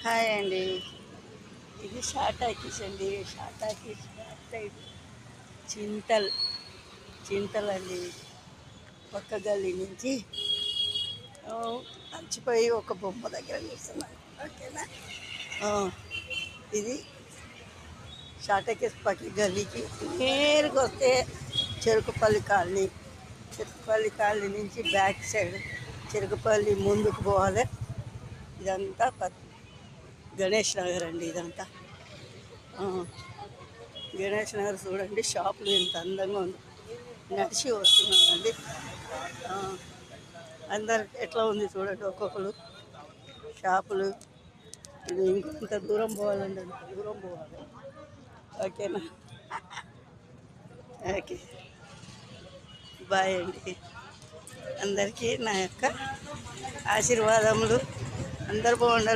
Hi అండి. ఇది షాటాకీస్ అండి. షాటాకీస్ బ్యాక్ సైడ్ చింతల్ చింతల్ అండి. పక్క గల్లీ నుంచి అలసిపోయి ఒక బొమ్మ దగ్గర కూర్చున్నాను. ఓకేనా. ఆ, ఇది షాటాకీస్ పక్క గల్లీకి నేరుగా వస్తే చెరుకుపల్లి కాలనీ. చెరుకుపల్లి కాలనీ నుంచి బ్యాక్ సైడ్ చెరుకుపల్లి ముందుకు పోవాలి. ఇదంతా గణేష్ నగర్ అండి. ఇదంతా గణేష్ నగర్ చూడండి. షాపులు ఎంత అందంగా ఉంది. నడిచి వస్తున్నానండి. అందరు ఎట్లా ఉంది చూడండి. ఒక్కొక్కరు షాపులు. ఇది ఇంత దూరం పోవాలండి. అంత దూరం పోవాలి. ఓకేనా. ఓకే, బాయ్ అండి. అందరికీ నా యొక్క ఆశీర్వాదములు. అందరు బాగుండాలి.